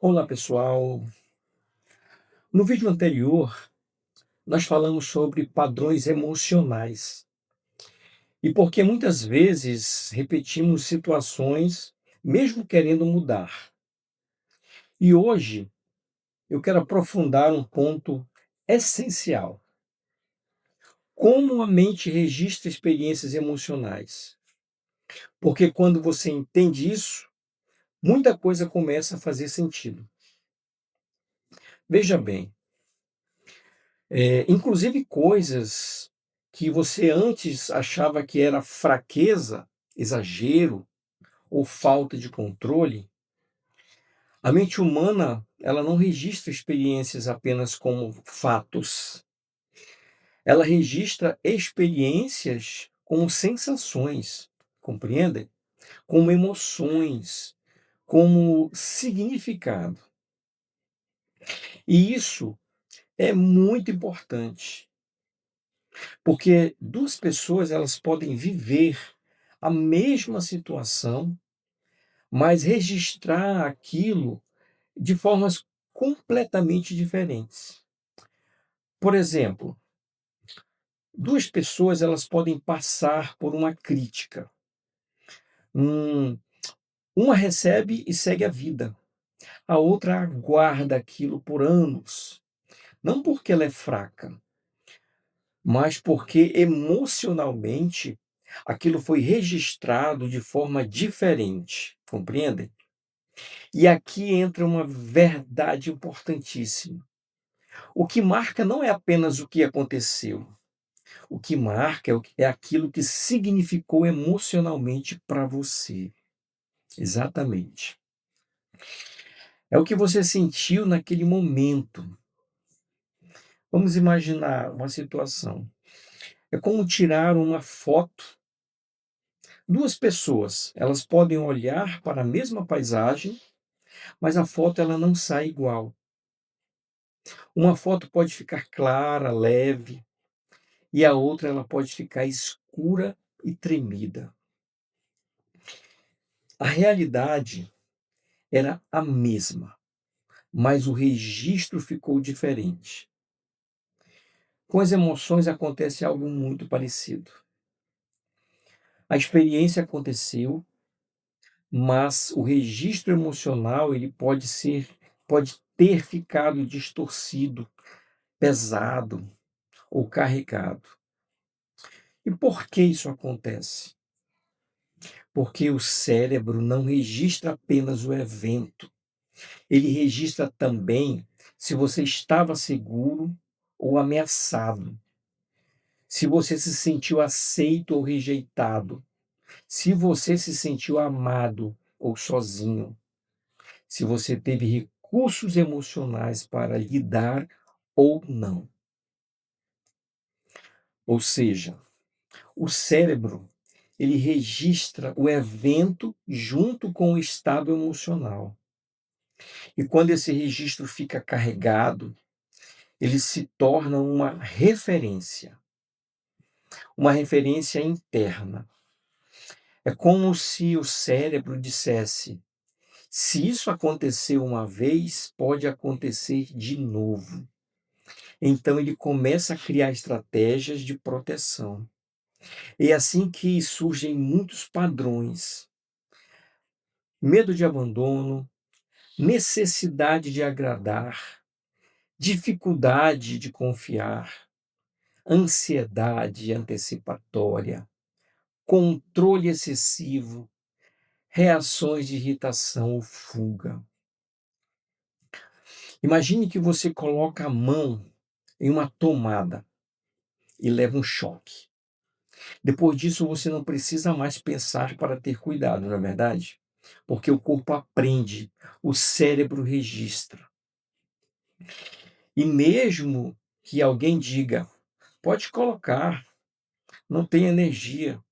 Olá, pessoal. No vídeo anterior, nós falamos sobre padrões emocionais e porque muitas vezes repetimos situações mesmo querendo mudar. E hoje eu quero aprofundar um ponto essencial: como a mente registra experiências emocionais. Porque quando você entende isso, muita coisa começa a fazer sentido. Veja bem, inclusive coisas que você antes achava que era fraqueza, exagero ou falta de controle, a mente humana, ela não registra experiências apenas como fatos. Ela registra experiências como sensações, compreendem? Como emoções, como significado. E isso é muito importante. Porque 2 pessoas elas podem viver a mesma situação, mas registrar aquilo de formas completamente diferentes. Por exemplo, 2 pessoas elas podem passar por uma crítica. Hum, uma recebe e segue a vida, a outra aguarda aquilo por anos, não porque ela é fraca, mas porque emocionalmente aquilo foi registrado de forma diferente, compreendem? E aqui entra uma verdade importantíssima. O que marca não é apenas o que aconteceu, o que marca é aquilo que significou emocionalmente para você. Exatamente. É o que você sentiu naquele momento. Vamos imaginar uma situação. É como tirar uma foto. 2 pessoas, elas podem olhar para a mesma paisagem, mas a foto ela não sai igual. Uma foto pode ficar clara, leve, e a outra ela pode ficar escura e tremida. A realidade era a mesma, mas o registro ficou diferente. Com as emoções acontece algo muito parecido. A experiência aconteceu, mas o registro emocional ele pode ter ficado distorcido, pesado ou carregado. E por que isso acontece? Porque o cérebro não registra apenas o evento, ele registra também se você estava seguro ou ameaçado, se você se sentiu aceito ou rejeitado, se você se sentiu amado ou sozinho, se você teve recursos emocionais para lidar ou não. Ou seja, o cérebro, ele registra o evento junto com o estado emocional. E quando esse registro fica carregado, ele se torna uma referência interna. É como se o cérebro dissesse: se isso aconteceu uma vez, pode acontecer de novo. Então ele começa a criar estratégias de proteção. É assim que surgem muitos padrões: medo de abandono, necessidade de agradar, dificuldade de confiar, ansiedade antecipatória, controle excessivo, reações de irritação ou fuga. Imagine que você coloca a mão em uma tomada e leva um choque. Depois disso, você não precisa mais pensar para ter cuidado, não é verdade? Porque o corpo aprende, o cérebro registra. E mesmo que alguém diga, pode colocar, não tem energia,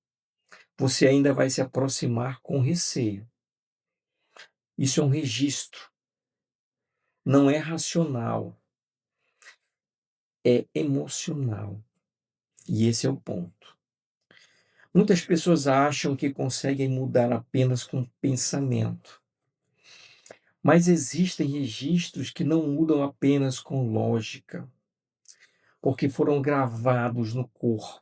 você ainda vai se aproximar com receio. Isso é um registro, não é racional, é emocional. E esse é o ponto. Muitas pessoas acham que conseguem mudar apenas com pensamento, Mas existem registros que não mudam apenas com lógica, porque foram gravados no corpo,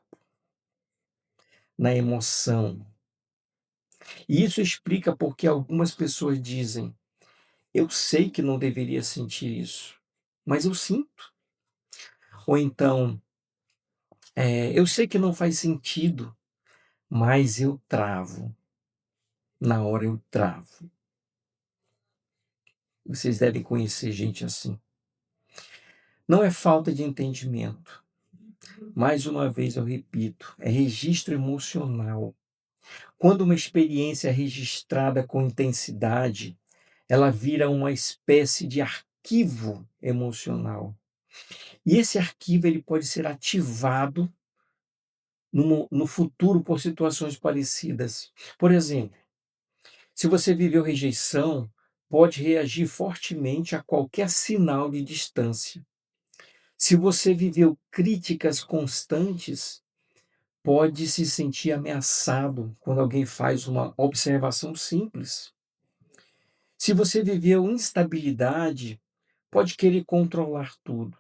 na emoção. E isso explica porque algumas pessoas dizem: "Eu sei que não deveria sentir isso, mas eu sinto". Ou então, "Eu sei que não faz sentido, mas eu travo, na hora eu travo". Vocês devem conhecer gente assim. Não é falta de entendimento, mais uma vez eu repito, é registro emocional. Quando uma experiência é registrada com intensidade, ela vira uma espécie de arquivo emocional. E esse arquivo ele pode ser ativado no futuro por situações parecidas. Por exemplo, se você viveu rejeição, pode reagir fortemente a qualquer sinal de distância. Se você viveu críticas constantes, pode se sentir ameaçado quando alguém faz uma observação simples. Se você viveu instabilidade, pode querer controlar tudo.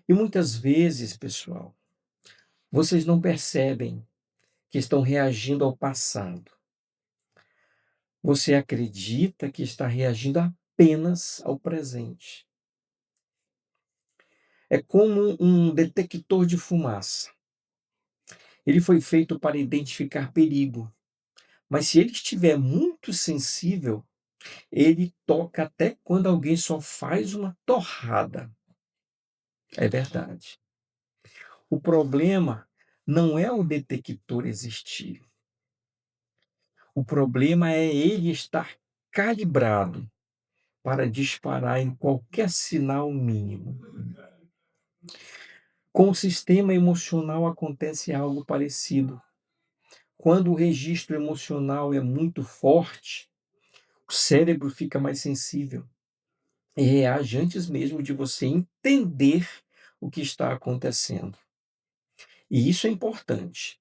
E muitas vezes, pessoal, vocês não percebem que estão reagindo ao passado. Você acredita que está reagindo apenas ao presente. É como um detector de fumaça. Ele foi feito para identificar perigo, mas se ele estiver muito sensível, ele toca até quando alguém só faz uma torrada. É verdade. O problema não é o detector existir. O problema é ele estar calibrado para disparar em qualquer sinal mínimo. Com o sistema emocional acontece algo parecido. Quando o registro emocional é muito forte, o cérebro fica mais sensível e reage antes mesmo de você entender o que está acontecendo. E isso é importante.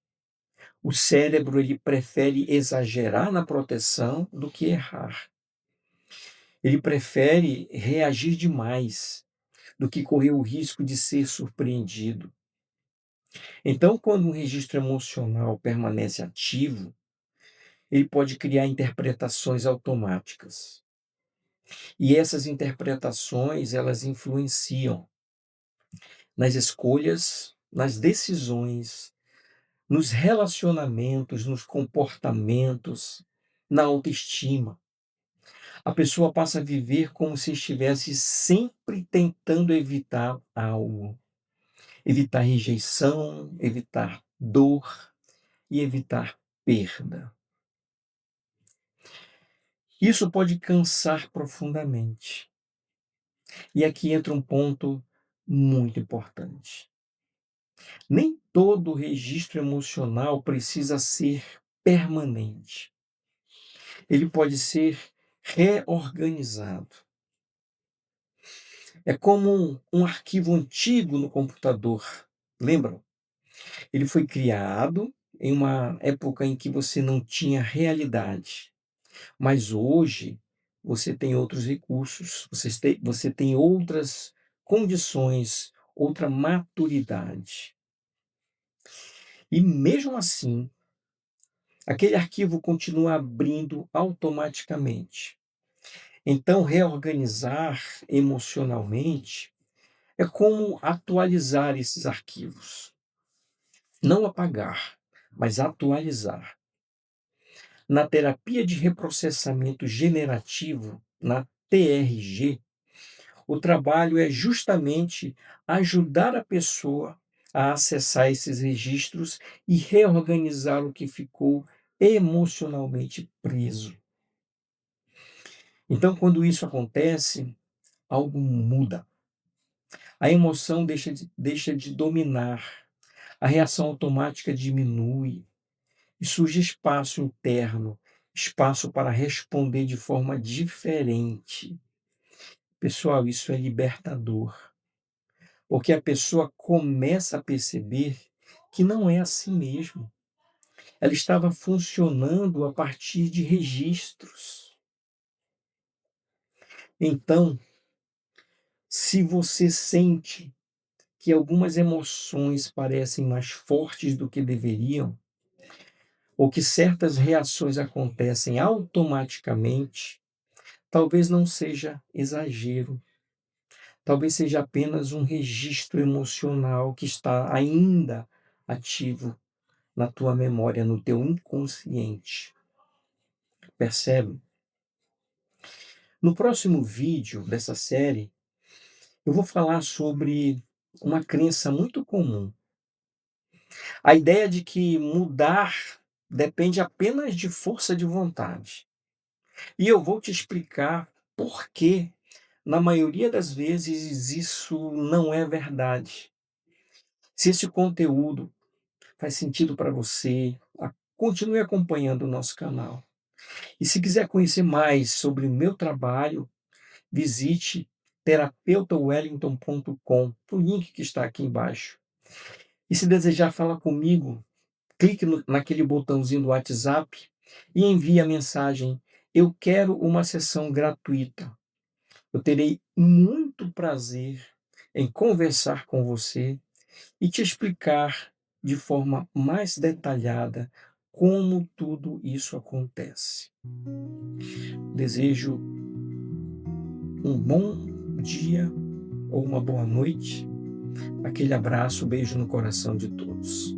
O cérebro ele prefere exagerar na proteção do que errar. Ele prefere reagir demais do que correr o risco de ser surpreendido. Então, quando um registro emocional permanece ativo, ele pode criar interpretações automáticas. E essas interpretações, elas influenciam nas escolhas, nas decisões, nos relacionamentos, nos comportamentos, na autoestima. A pessoa passa a viver como se estivesse sempre tentando evitar algo, evitar rejeição, evitar dor e evitar perda. Isso pode cansar profundamente. E aqui entra um ponto muito importante. Nem todo registro emocional precisa ser permanente. Ele pode ser reorganizado. É como um arquivo antigo no computador. Lembram? Ele foi criado em uma época em que você não tinha realidade. Mas hoje você tem outros recursos, você tem outras condições, outra maturidade. E mesmo assim, aquele arquivo continua abrindo automaticamente. Então, reorganizar emocionalmente é como atualizar esses arquivos. Não apagar, mas atualizar. Na terapia de reprocessamento generativo, na TRG, o trabalho é justamente ajudar a pessoa a acessar esses registros e reorganizar o que ficou emocionalmente preso. Então, quando isso acontece, algo muda. A emoção deixa de dominar, a reação automática diminui e surge espaço interno, espaço para responder de forma diferente. Pessoal, isso é libertador. Porque a pessoa começa a perceber que não é assim mesmo. Ela estava funcionando a partir de registros. Então, se você sente que algumas emoções parecem mais fortes do que deveriam, ou que certas reações acontecem automaticamente, talvez não seja exagero, talvez seja apenas um registro emocional que está ainda ativo na tua memória, no teu inconsciente. Percebe? No próximo vídeo dessa série, eu vou falar sobre uma crença muito comum. A ideia de que mudar depende apenas de força de vontade. E eu vou te explicar por que, na maioria das vezes, isso não é verdade. Se esse conteúdo faz sentido para você, continue acompanhando o nosso canal. E se quiser conhecer mais sobre o meu trabalho, visite terapeutawellington.com, o link que está aqui embaixo. E se desejar falar comigo, clique naquele botãozinho do WhatsApp e envie a mensagem: "Eu quero uma sessão gratuita". Eu terei muito prazer em conversar com você e te explicar de forma mais detalhada como tudo isso acontece. Desejo um bom dia ou uma boa noite. Aquele abraço, beijo no coração de todos.